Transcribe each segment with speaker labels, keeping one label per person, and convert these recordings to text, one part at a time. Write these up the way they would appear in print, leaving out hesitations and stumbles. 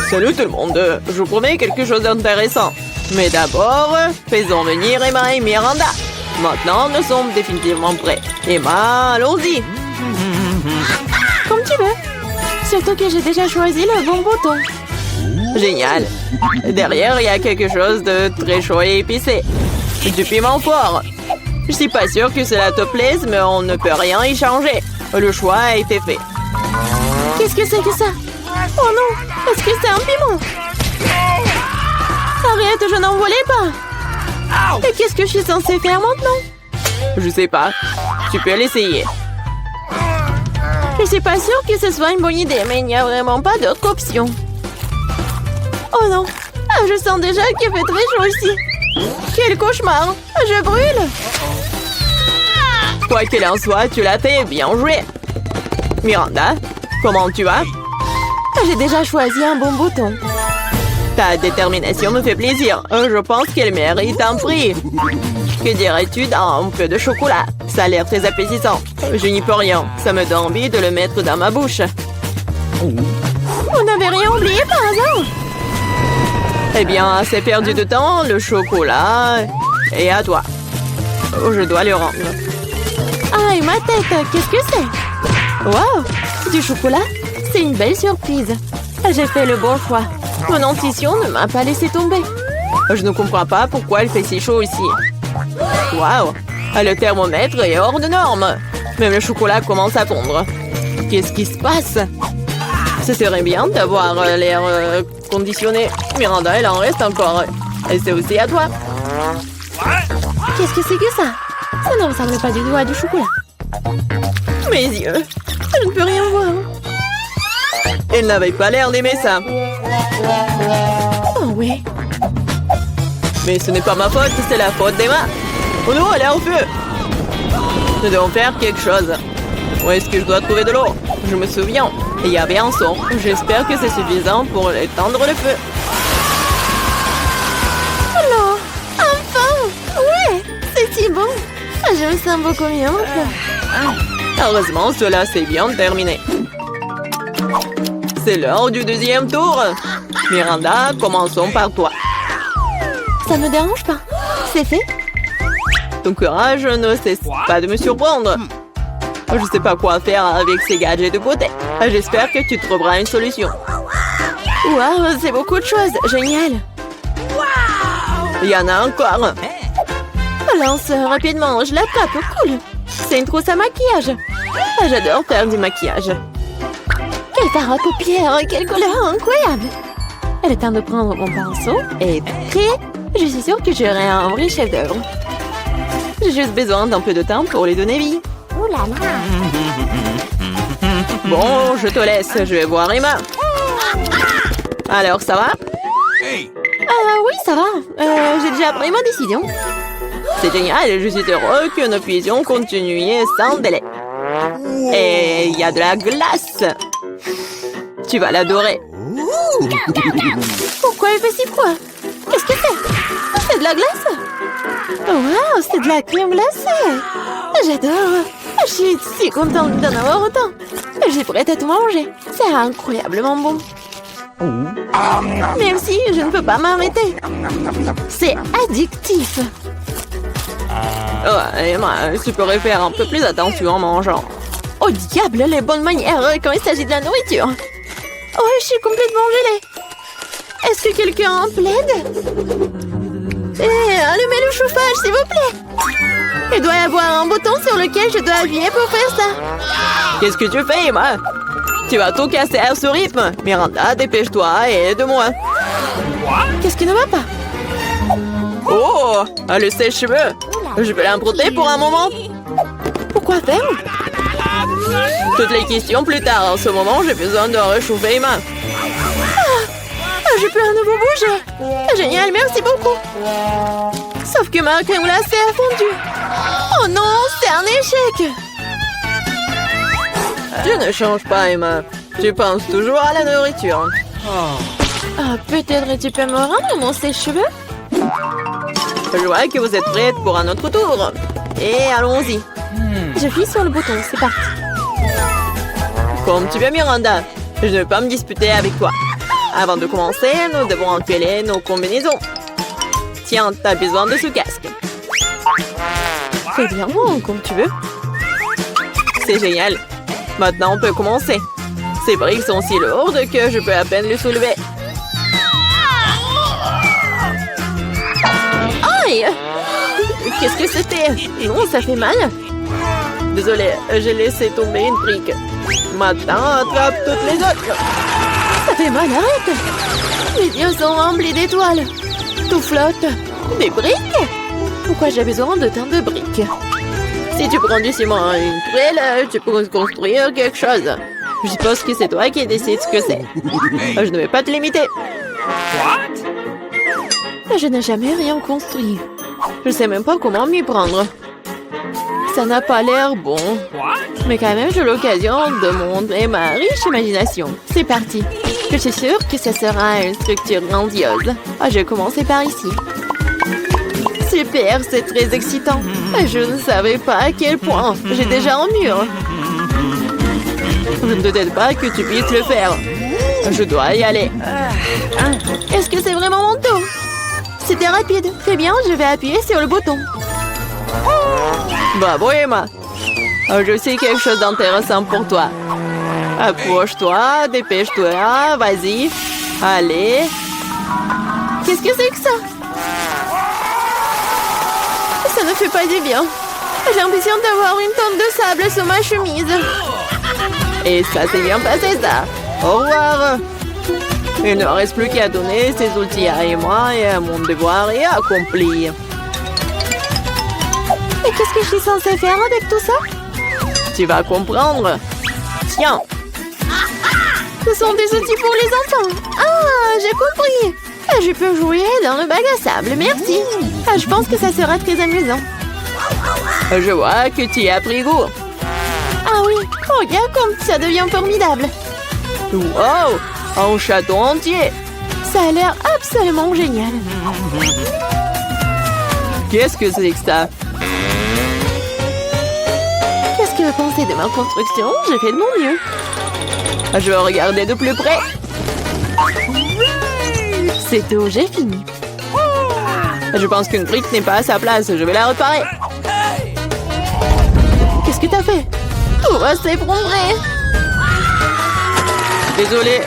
Speaker 1: Salut tout le monde, je vous promets quelque chose d'intéressant. Mais d'abord, faisons venir Emma et Miranda. Maintenant, nous sommes définitivement prêts. Emma, allons-y.
Speaker 2: Comme tu veux. Surtout que j'ai déjà choisi le bon bouton.
Speaker 1: Génial. Derrière, il y a quelque chose de très chaud et épicé. Du piment fort. Je suis pas sûre que cela te plaise, mais on ne peut rien y changer. Le choix a été fait.
Speaker 2: Qu'est-ce que c'est que ça? Oh non, est-ce que c'est un piment? Arrête, je n'en voulais pas. Et qu'est-ce que je suis censée faire maintenant?
Speaker 1: Je sais pas. Tu peux l'essayer.
Speaker 2: Je suis pas sûre que ce soit une bonne idée, mais il n'y a vraiment pas d'autre option. Oh non, je sens déjà qu'il fait très chaud ici. Quel cauchemar, je brûle.
Speaker 1: Quoi qu'il en soit, tu l'as fait, bien joué. Miranda, comment tu vas?
Speaker 2: J'ai déjà choisi un bon bouton.
Speaker 1: Ta détermination me fait plaisir. Je pense qu'elle mérite un prix. Que dirais-tu d'un peu de chocolat? Ça a l'air très appétissant. Je n'y peux rien. Ça me donne envie de le mettre dans ma bouche.
Speaker 2: Vous n'avez rien oublié par hasard?
Speaker 1: Eh bien, c'est perdu de temps. Le chocolat est à toi. Je dois le rendre.
Speaker 2: Ah, et ma tête, qu'est-ce que c'est? Wow, du chocolat? C'est une belle surprise. J'ai fait le bon choix. Mon intuition ne m'a pas laissé tomber.
Speaker 1: Je ne comprends pas pourquoi il fait si chaud ici. Waouh! Le thermomètre est hors de norme. Même le chocolat commence à fondre. Qu'est-ce qui se passe? Ce serait bien d'avoir l'air conditionné. Miranda, elle en reste encore. Et c'est aussi à toi.
Speaker 2: Qu'est-ce que c'est que ça? Ça ne ressemble pas du tout à du chocolat.
Speaker 1: Mes yeux.
Speaker 2: Je ne peux rien voir.
Speaker 1: Elle n'avait pas l'air d'aimer ça.
Speaker 2: Oh oui.
Speaker 1: Mais ce n'est pas ma faute, c'est la faute d'Emma. Oh non, elle est en feu. Nous devons faire quelque chose. Où est-ce que je dois trouver de l'eau? Je me souviens, il y avait un son. J'espère que c'est suffisant pour éteindre le feu.
Speaker 2: Alors, enfin! Ouais, c'est si bon. Je me sens beaucoup mieux maintenant.
Speaker 1: Heureusement, cela s'est bien terminé. C'est l'heure du deuxième tour. Miranda, commençons par toi.
Speaker 2: Ça me dérange pas. C'est fait.
Speaker 1: Ton courage ne cesse pas de me surprendre. Je ne sais pas quoi faire avec ces gadgets de beauté. J'espère que tu trouveras une solution.
Speaker 2: Waouh, c'est beaucoup de choses. Génial.
Speaker 1: Il y en a encore.
Speaker 2: Lance rapidement, je l'attrape. Cool. C'est une trousse à maquillage.
Speaker 1: J'adore faire du maquillage.
Speaker 2: Quel fard à paupières, quelle couleur incroyable. Elle est temps de prendre mon pinceau et créer. Je suis sûre que j'aurai un vrai chef-d'œuvre.
Speaker 1: J'ai juste besoin d'un peu de temps pour les donner vie.
Speaker 2: Ouh là là.
Speaker 1: Bon, je te laisse. Je vais voir Emma. Alors, ça va?
Speaker 2: Oui, ça va. J'ai déjà pris ma décision.
Speaker 1: C'est génial. Je suis heureux que nous puissions continuer sans délai. Et il y a de la glace. Tu vas l'adorer.
Speaker 2: Pourquoi il fait si froid? Qu'est-ce que c'est? C'est de la glace? Wow, c'est de la crème glacée. J'adore. Je suis si contente d'en avoir autant. Je suis prête à tout manger. C'est incroyablement bon. Même si je ne peux pas m'arrêter. C'est addictif.
Speaker 1: Oh, Emma, tu pourrais faire un peu plus attention en mangeant.
Speaker 2: Oh diable, les bonnes manières quand il s'agit de la nourriture. Oh, je suis complètement gelée. Est-ce que quelqu'un plaide? Allumez le chauffage, s'il vous plaît. Il doit y avoir un bouton sur lequel je dois appuyer pour faire ça.
Speaker 1: Qu'est-ce que tu fais, Emma? Tu vas tout casser à ce rythme. Miranda, dépêche-toi et aide-moi.
Speaker 2: Qu'est-ce qui ne va pas?
Speaker 1: Oh, le sèche-cheveux. Je peux l'emprunter pour un moment?
Speaker 2: Pourquoi faire?
Speaker 1: Toutes les questions plus tard. En ce moment, j'ai besoin de réchauffer Emma.
Speaker 2: Je peux à nouveau bouger. Génial, merci beaucoup. Sauf que ma crème glacée a fondu. Oh non, c'est un échec.
Speaker 1: Tu ne changes pas, Emma. Tu penses toujours à la nourriture.
Speaker 2: Peut-être tu peux me rendre mon sèche-cheveux?
Speaker 1: Je vois que vous êtes prête pour un autre tour. Et allons-y.
Speaker 2: J'appuie sur le bouton, c'est parti.
Speaker 1: Comme tu veux, Miranda. Je ne vais pas me disputer avec toi. Avant de commencer, nous devons enfiler nos combinaisons. Tiens, t'as besoin de ce casque.
Speaker 2: Fais bien, comme tu veux.
Speaker 1: C'est génial. Maintenant, on peut commencer. Ces briques sont si lourdes que je peux à peine les soulever.
Speaker 2: Aïe! Qu'est-ce que c'était? Non, ça fait mal.
Speaker 1: Désolée, j'ai laissé tomber une brique. Maintenant, attrape toutes les autres.
Speaker 2: Ça fait mal, arrête! Mes yeux sont remplis d'étoiles. Tout flotte. Des briques? Pourquoi j'ai besoin de tant de briques?
Speaker 1: Si tu prends du ciment et une truelle, tu peux construire quelque chose. Je suppose que c'est toi qui décides ce que c'est. Je ne vais pas te limiter.
Speaker 2: Je n'ai jamais rien construit.
Speaker 1: Je sais même pas comment m'y prendre. Ça n'a pas l'air bon. Mais quand même, j'ai l'occasion de montrer ma riche imagination.
Speaker 2: C'est parti. Je suis sûre que ce sera une structure grandiose. Je vais commencer par ici.
Speaker 1: Super, c'est très excitant. Je ne savais pas à quel point. J'ai déjà un mur. Je ne doute pas que tu puisses le faire. Je dois y aller.
Speaker 2: Est-ce que c'est vraiment mon tour? C'était rapide. Très bien, je vais appuyer sur le bouton.
Speaker 1: Bravo, Emma. Je sais quelque chose d'intéressant pour toi. Approche-toi, dépêche-toi, vas-y. Allez.
Speaker 2: Qu'est-ce que c'est que ça? Ça ne fait pas du bien. J'ai l'impression d'avoir une tonne de sable sur ma chemise.
Speaker 1: Et ça s'est bien passé, ça. Au revoir. Il ne reste plus qu'à donner ces outils à Emma et mon devoir est accompli.
Speaker 2: Et qu'est-ce que je suis censée faire avec tout ça?
Speaker 1: Tu vas comprendre. Tiens.
Speaker 2: Ce sont des outils pour les enfants. Ah, j'ai compris. Je peux jouer dans le bac à sable, merci. Je pense que ça sera très amusant.
Speaker 1: Je vois que tu y as pris goût.
Speaker 2: Ah oui, regarde comme ça devient formidable.
Speaker 1: Wow, un château entier.
Speaker 2: Ça a l'air absolument génial.
Speaker 1: Qu'est-ce que c'est que ça?
Speaker 2: Qu'est-ce que vous pensez de ma construction? J'ai fait de mon mieux.
Speaker 1: Je vais regarder de plus près.
Speaker 2: C'est tout, j'ai fini.
Speaker 1: Je pense qu'une brique n'est pas à sa place. Je vais la réparer.
Speaker 2: Qu'est-ce que t'as fait? Tout va s'effondrer.
Speaker 1: Désolée,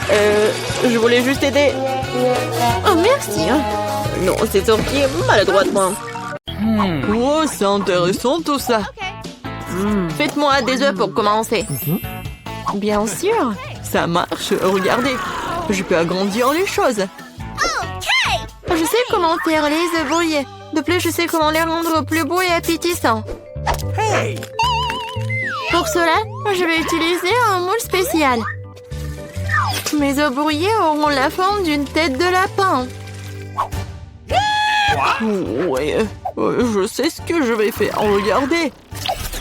Speaker 1: je voulais juste aider.
Speaker 2: Oh, merci.
Speaker 1: Non, c'est sorti maladroitement. Oh, c'est intéressant tout ça. Faites-moi des œufs pour commencer.
Speaker 2: Bien sûr.
Speaker 1: Ça marche, regardez. Je peux agrandir les choses.
Speaker 2: Je sais comment faire les œufs brouillés. De plus, je sais comment les rendre plus beaux et appétissants. Pour cela, je vais utiliser un moule spécial. Mes œufs brouillés auront la forme d'une tête de lapin.
Speaker 1: Ouais, je sais ce que je vais faire. Regardez.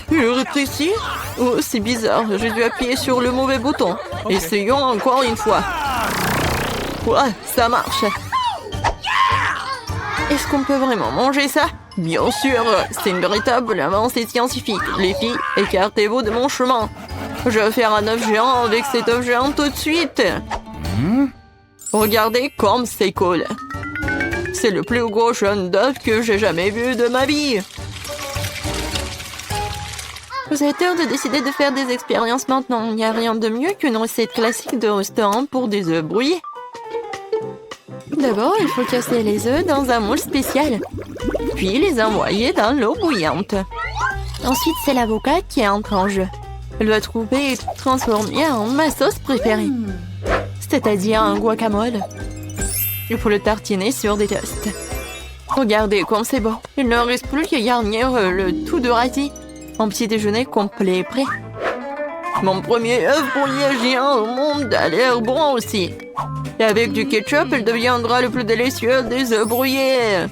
Speaker 1: Il est ici. Oh, c'est bizarre. J'ai dû appuyer sur le mauvais bouton. Essayons encore une fois. Ouais, ça marche. Est-ce qu'on peut vraiment manger ça? Bien sûr, c'est une véritable avancée scientifique. Les filles, écartez-vous de mon chemin. Je vais faire un œuf géant avec cet œuf géant tout de suite. Regardez comme c'est cool. C'est le plus gros jaune d'œuf que j'ai jamais vu de ma vie.
Speaker 2: Vous avez tort de décider de faire des expériences maintenant. Il n'y a rien de mieux qu'une recette classique de restaurant pour des œufs brouillés. D'abord, il faut casser les œufs dans un moule spécial, puis les envoyer dans l'eau bouillante. Ensuite, c'est l'avocat qui entre en jeu. Elle doit trouver et transformer en ma sauce préférée, c'est-à-dire un guacamole. Il faut le tartiner sur des toasts. Regardez comme c'est beau. Il ne reste plus qu'à garnir le tout de radis. Un petit déjeuner complet est prêt.
Speaker 1: Mon premier œuf brouillé géant au monde a l'air bon aussi. Et avec du ketchup, il deviendra le plus délicieux des œufs brouillés.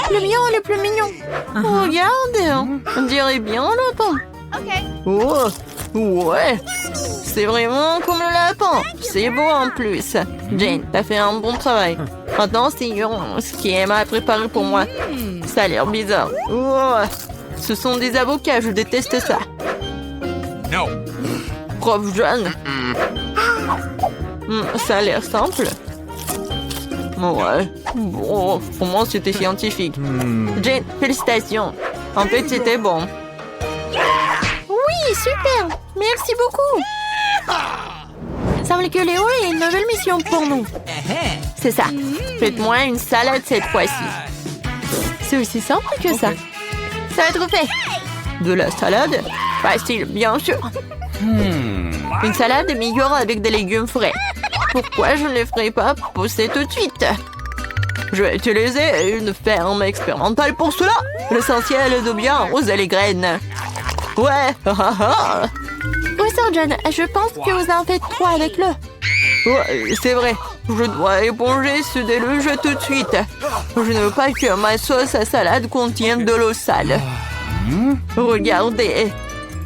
Speaker 2: Le mien est le plus mignon. Regarde,
Speaker 1: on dirait bien un lapin. Oh, ouais, c'est vraiment comme le lapin. C'est beau en plus. Jane, t'as fait un bon travail. Maintenant, c'est ce qui Emma a préparé pour moi. Ça a l'air bizarre. Oh, ce sont des avocats, je déteste ça. Prof jeune. Ça a l'air simple. Ouais. Bon, pour moi, c'était scientifique. Jane, félicitations. En fait, c'était bon.
Speaker 2: Oui, super. Merci beaucoup. Il semble que Léo ait une nouvelle mission pour nous.
Speaker 1: C'est ça. Faites-moi une salade cette fois-ci.
Speaker 2: C'est aussi simple que ça. Ça va être fait.
Speaker 1: De la salade? Facile, bien sûr. Une salade est meilleure avec des légumes frais. Pourquoi je ne les ferai pas pousser tout de suite? Je vais utiliser une ferme expérimentale pour cela. L'essentiel est de bien arroser les graines. Ouais.
Speaker 2: Oui, Sir John, je pense que vous en faites trop avec le.
Speaker 1: Ouais, c'est vrai. Je dois éponger ce déluge tout de suite. Je ne veux pas que ma sauce à salade contienne de l'eau sale. Regardez.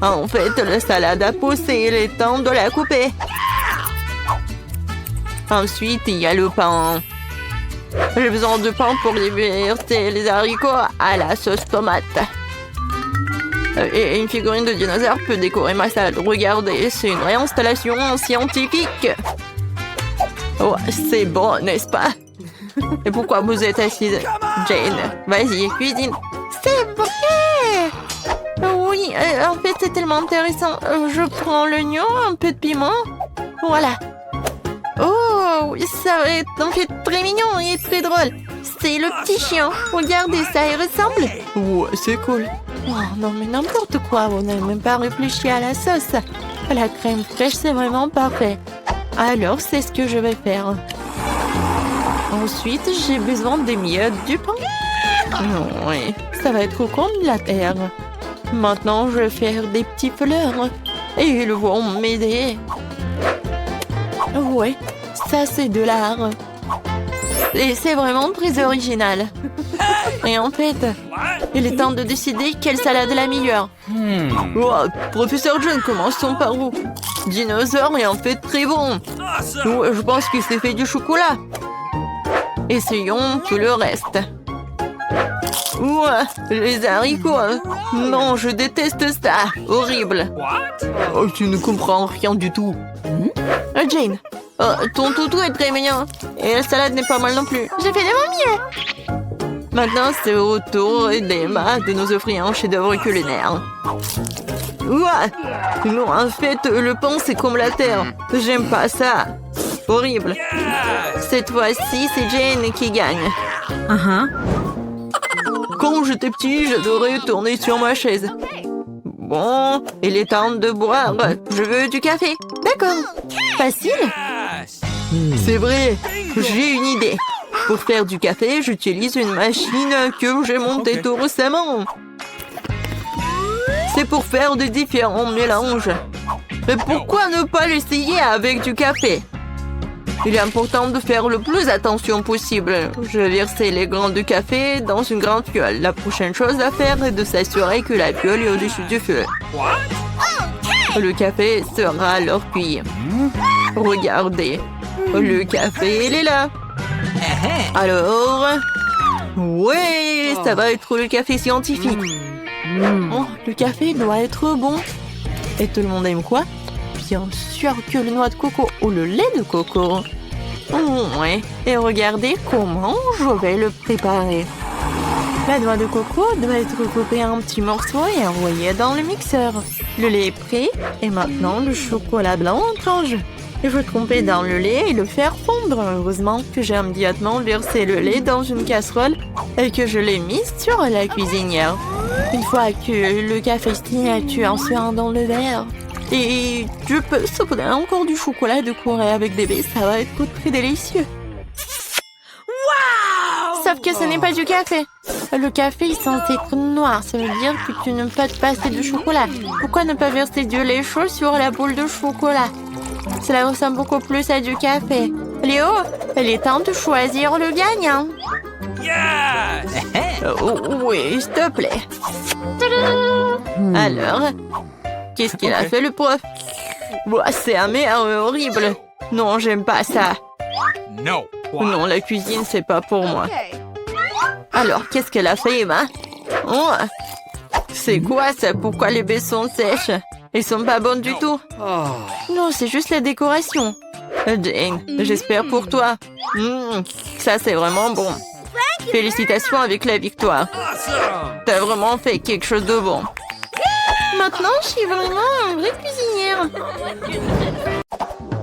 Speaker 1: En fait, la salade a poussé. Il est temps de la couper. Ensuite, il y a le pain. J'ai besoin de pain pour verser les haricots à la sauce tomate. Et une figurine de dinosaure peut décorer ma salade. Regardez, c'est une réinstallation scientifique. Oh, c'est bon, n'est-ce pas? Et pourquoi vous êtes assise, Jane? Vas-y, cuisine.
Speaker 2: C'est vrai! Oui, en fait, c'est tellement intéressant. Je prends l'oignon, un peu de piment. Voilà. Oh, ça va être en fait très mignon et très drôle. C'est le petit chien. Regardez, ça y ressemble.
Speaker 1: Ouais, c'est cool.
Speaker 2: Oh, non, mais n'importe quoi. On n'a même pas réfléchi à la sauce. La crème fraîche, c'est vraiment parfait. Alors, c'est ce que je vais faire. Ensuite, j'ai besoin des miettes du pain. Oui, ça va être comme la terre. Maintenant, je vais faire des petites fleurs. Et ils vont m'aider. Ouais, ça c'est de l'art. Et c'est vraiment très original. Et en fait, il est temps de décider quelle salade est la meilleure.
Speaker 1: Oh, Professeur John, commençons par vous. Dinosaure est en fait très bon. Oh, je pense qu'il s'est fait du chocolat. Essayons tout le reste. Ouais, les haricots. Non, je déteste ça. Horrible. Oh, tu ne comprends rien du tout. Jane, ton toutou est très mignon. Et la salade n'est pas mal non plus.
Speaker 2: J'ai fait de mon mieux.
Speaker 1: Maintenant, c'est au tour d'Emma de nous offrir un chef-d'œuvre culinaire. Ouah! Non, en fait, le pain, c'est comme la terre. J'aime pas ça. Horrible. Cette fois-ci, c'est Jane qui gagne. Quand j'étais petit, j'adorais tourner sur ma chaise. Bon, il est temps de boire. Je veux du café.
Speaker 2: D'accord. Facile.
Speaker 1: C'est vrai. J'ai une idée. Pour faire du café, j'utilise une machine que j'ai montée tout récemment. C'est pour faire de différents mélanges. Mais pourquoi ne pas l'essayer avec du café? Il est important de faire le plus attention possible. Je vais verser les grains de café dans une grande fiole. La prochaine chose à faire est de s'assurer que la fiole est au-dessus du feu. Le café sera alors cuit. Regardez, le café, il est là. Alors, ouais, ça va être le café scientifique. Oh, le café doit être bon. Et tout le monde aime quoi? Bien sûr que le noix de coco ou le lait de coco. Ouais, et regardez comment je vais le préparer. La noix de coco doit être coupée en petits morceaux et envoyée dans le mixeur. Le lait est prêt et maintenant le chocolat blanc entre en jeu. Il faut tremper dans le lait et le faire fondre. Heureusement que j'ai immédiatement versé le lait dans une casserole et que je l'ai mis sur la cuisinière. Une fois que le café signature en suant dans le verre, et je peux saupoudrer encore du chocolat de courir avec des baies, ça va être très délicieux.
Speaker 2: Wow! Sauf que ce n'est pas du café. Le café est censé être noir, ça veut dire que tu ne peux pas passer de chocolat. Pourquoi ne pas verser du lait chaud sur la boule de chocolat? Cela ressemble beaucoup plus à du café. Léo, il est temps de choisir le gagnant.
Speaker 1: Oui, s'il te plaît. Alors, qu'est-ce qu'il a fait le prof? C'est amer, horrible. Non, j'aime pas ça. Non, la cuisine, c'est pas pour moi. Alors, qu'est-ce qu'elle a fait, Emma? Oh, c'est quoi ça? Pourquoi les baies sont sèches? Elles sont pas bonnes du tout.
Speaker 2: Non, c'est juste la décoration.
Speaker 1: Jane, j'espère pour toi. Ça, c'est vraiment bon. Félicitations avec la victoire. T'as vraiment fait quelque chose de bon.
Speaker 2: Maintenant, je suis vraiment une vraie cuisinière.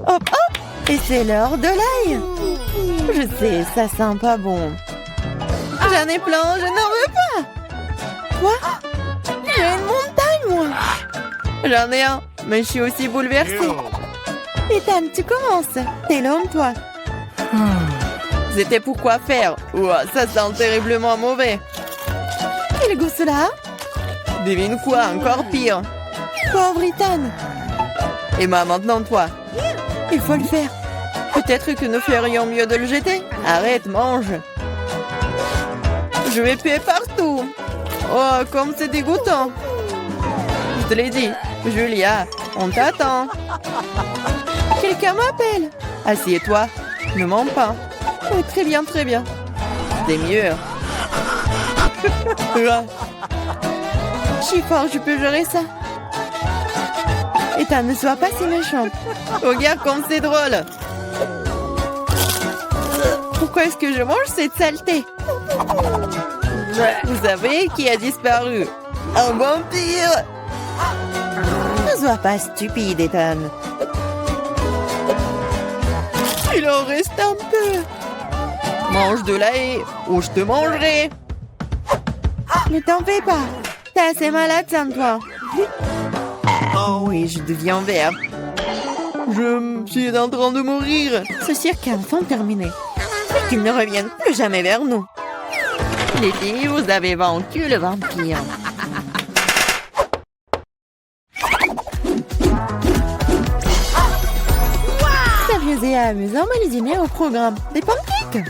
Speaker 2: Hop, hop. Et c'est l'heure de l'ail. Je sais, ça sent pas bon. J'en ai plein, je n'en veux pas. Quoi? J'ai une montagne, moi. J'en ai un, mais je suis aussi bouleversée. Ethan, tu commences. T'es l'homme, toi. C'était pour quoi faire. Ouah, ça sent terriblement mauvais. Quel goût cela? Devine quoi, encore pire. Pauvre Ethan. Emma, maintenant toi. Il faut le faire. Peut-être que nous ferions mieux de le jeter. Arrête, mange. Je vais puer partout. Oh, comme c'est dégoûtant. Je te l'ai dit. Julia, on t'attend. Quelqu'un m'appelle. Assieds-toi. Ne mens pas. Oui, très bien, très bien. C'est mieux. Je suis fort, je peux gérer ça. Ethan, ne sois pas si méchant. Regarde comme c'est drôle. Pourquoi est-ce que je mange cette saleté? Vous savez qui a disparu? Un vampire! Ne sois pas stupide, Ethan. Il en reste un peu. Mange de la haie ou je te mangerai. Ne t'en fais pas. T'es assez malade, sans toi. Oh oui, je deviens vert. Je suis en train de mourir. Ce cirque est enfin terminé. Et qu'il ne revienne plus jamais vers nous. Les filles, vous avez vaincu le vampire. Sérieux et amusant, mais les dîners au programme. Des pancakes.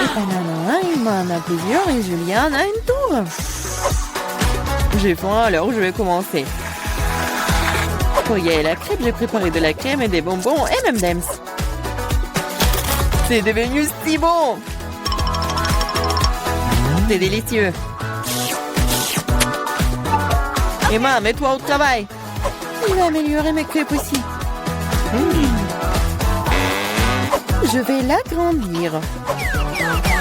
Speaker 2: Ethan en a un, Emma en a plusieurs et Julia en a une tour. J'ai faim, alors je vais commencer. Pour y aller la crêpe, j'ai préparé de la crème et des bonbons et même d'Ems. C'est devenu si bon! C'est délicieux. Emma, mets-toi au travail. Il va améliorer mes crêpes aussi. Je vais l'agrandir.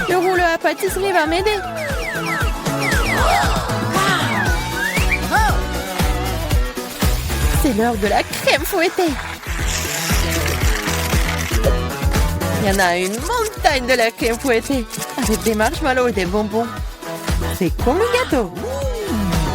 Speaker 2: Le rouleau à pâtisserie va m'aider. C'est l'heure de la crème fouettée. Il y en a une montagne de la crème fouettée avec des marshmallows et des bonbons. C'est comme un gâteau.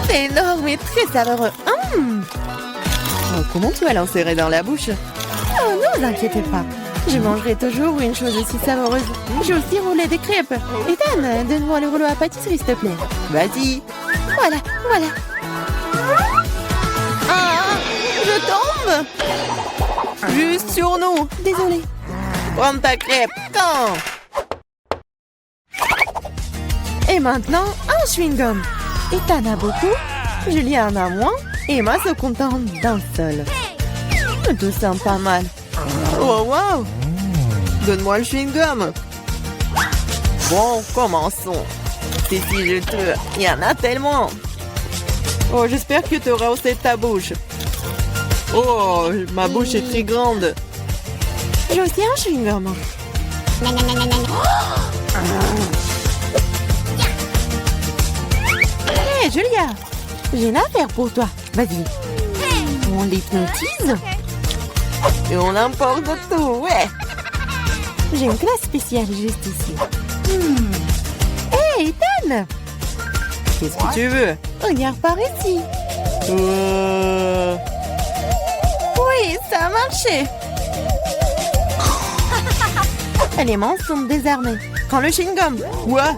Speaker 2: C'est énorme et très savoureux. Oh, comment tu vas l'insérer dans la bouche? Oh, ne vous inquiétez pas. Je mangerai toujours une chose aussi savoureuse. J'ai aussi roulé des crêpes. Ethan, donne-moi le rouleau à pâtisserie, s'il te plaît. Vas-y. Voilà, voilà. Ah, je tombe. Juste sur nous. Désolée. Prends ta crêpe. Quand? Et maintenant, un chewing-gum. Ethan a beaucoup, Julia en a moins, et Emma se contente d'un seul. Tout sent pas mal. Oh, wow! Donne-moi le chewing-gum. Bon, commençons. Si je te... Il y en a tellement. Oh, j'espère que tu auras aussi ta bouche. Oh, ma bouche est très grande. J'ai aussi un chewing-gum. Hé, Julia, j'ai une affaire pour toi. Vas-y. On l'hypnotise et on emporte tout, ouais. J'ai une classe spéciale juste ici. Hé, Ethan! Qu'est-ce que tu veux? Regarde par ici. Oui, ça a marché. Les mains sont désarmées. Prends le chewing-gum. Quoi?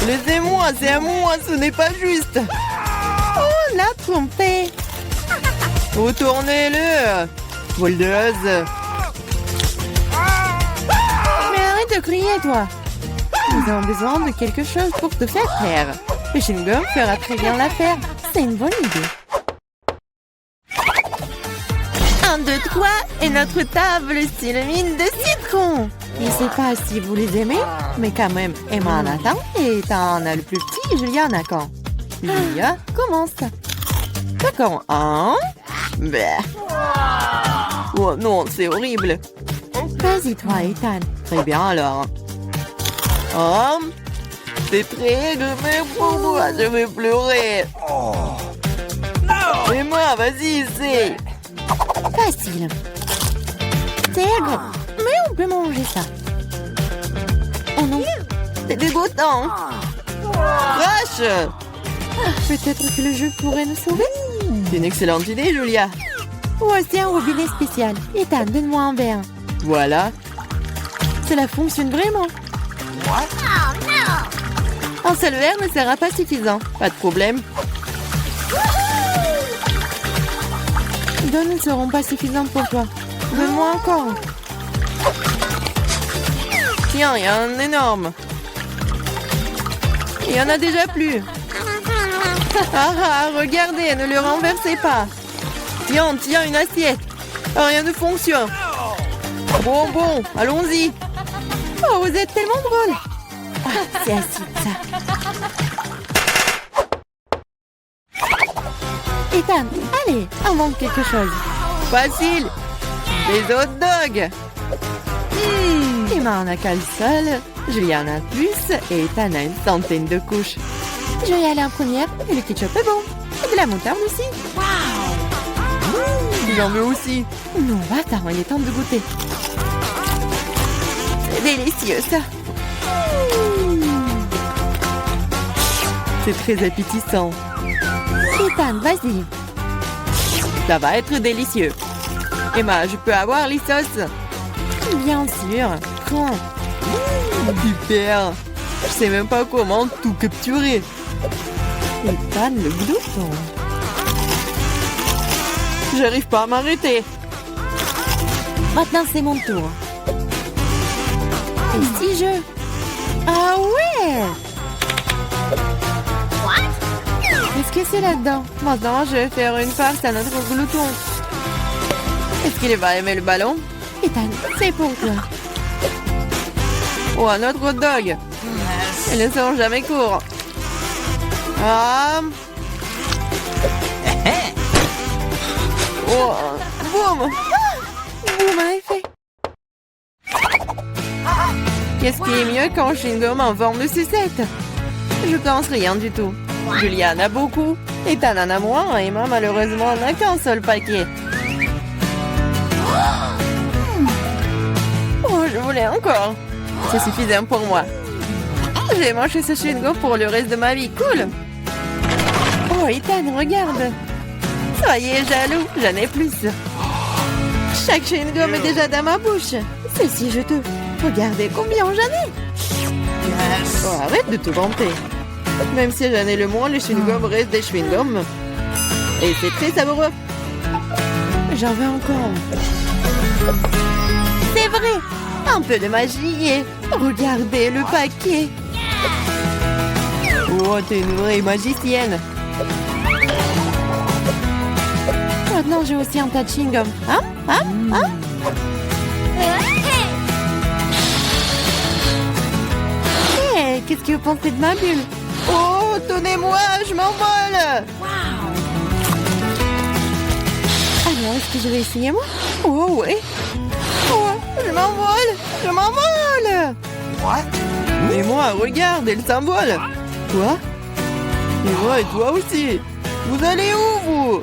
Speaker 2: Laissez-moi, c'est à moi, ce n'est pas juste. Oh, on l'a trompé. Retournez-le. Voldeuse. Mais arrête de crier, toi. Nous avons besoin de quelque chose pour te faire taire. Le chewing-gum fera très bien l'affaire. C'est une bonne idée. 1, 2, 3 et notre table s'illumine de citron. Je ne sais pas si vous les aimez, mais quand même, Emma en a tant et Ethan en a le plus petit et Julia en a quand. Julia, commence. D'accord, 1.
Speaker 1: Oh non, c'est horrible.
Speaker 2: Vas-y, toi, Ethan.
Speaker 1: Très bien alors. Oh, c'est très mais pour moi, je vais pleurer. Et moi, vas-y, essaye.
Speaker 2: Facile. Tigre. Mais on peut manger ça. Oh non.
Speaker 1: C'est dégoûtant. Crash.
Speaker 2: Peut-être que le jeu pourrait nous sauver.
Speaker 1: C'est une excellente idée, Julia.
Speaker 2: Voici un robinet spécial. Ethan, donne-moi un verre.
Speaker 1: Voilà.
Speaker 2: Cela fonctionne vraiment. Un seul verre ne sera pas suffisant.
Speaker 1: Pas de problème.
Speaker 2: Deux ne seront pas suffisants pour toi. Donne-moi encore.
Speaker 1: Tiens, il y a un énorme. Il y en a déjà plus. Regardez, ne le renversez pas. Tiens, une assiette. Rien ne fonctionne. Bon, allons-y.
Speaker 2: Oh, vous êtes tellement drôle. C'est acide, ça. Ethan, allez, invente quelque chose.
Speaker 1: Facile. Des hot dogs.
Speaker 2: Emma en a qu'un seul,
Speaker 1: Julia en a plus et Ethan a une centaine de couches.
Speaker 2: je vais aller en première et le ketchup est bon. Et de la moutarde aussi.
Speaker 1: J'en veux aussi.
Speaker 2: Non, attends, il est temps de goûter.
Speaker 1: C'est délicieux ça. C'est très appétissant.
Speaker 2: Ethan, vas-y.
Speaker 1: Ça va être délicieux. Emma, je peux avoir les sauces?
Speaker 2: Bien sûr. Prends.
Speaker 1: Super. Je sais même pas comment tout capturer.
Speaker 2: Ethan, le glouton.
Speaker 1: J'arrive pas à m'arrêter.
Speaker 2: Maintenant, c'est mon tour. Et si je... Ah ouais! Qu'est-ce que c'est là-dedans?
Speaker 1: Maintenant, je vais faire une farce à notre glouton. Est-ce qu'il va aimer le ballon?
Speaker 2: Ethan, c'est pour toi.
Speaker 1: Oh, un autre hot dog. Ils ne sont jamais courts. Ah. Oh, boum.
Speaker 2: Boum, en effet.
Speaker 1: Qu'est-ce qui est mieux qu'un chewing-gum en forme de sucette? Je pense rien du tout. Julia en a beaucoup. Ethan en a moins. Et moi, malheureusement, n'a qu'un seul paquet. Oh, je voulais encore. C'est suffisant pour moi. Je vais manger ce chewing-gum pour le reste de ma vie. Cool.
Speaker 2: Oh, Ethan, regarde.
Speaker 1: Soyez jaloux, j'en ai plus. Chaque chewing-gum est déjà dans ma bouche.
Speaker 2: Celle-ci, je te... Regardez combien j'en ai.
Speaker 1: Oh, arrête de te vanter. Même si j'en ai le moins, les chewing-gums restent des chewing-gums. Et c'est très savoureux.
Speaker 2: J'en veux encore.
Speaker 1: C'est vrai. Un peu de magie et... Regardez le paquet. Oh, t'es une vraie magicienne.
Speaker 2: Maintenant, j'ai aussi un tas de chewing-gum. Hey, qu'est-ce que vous pensez de ma bulle?
Speaker 1: Oh, tenez-moi, je m'envole.
Speaker 2: Alors, est-ce que je vais essayer, moi?
Speaker 1: Oh, ouais. Oh, je m'envole. Et moi, regarde, elle s'envole.
Speaker 2: Quoi?
Speaker 1: Et moi, et toi aussi. Vous allez où, vous?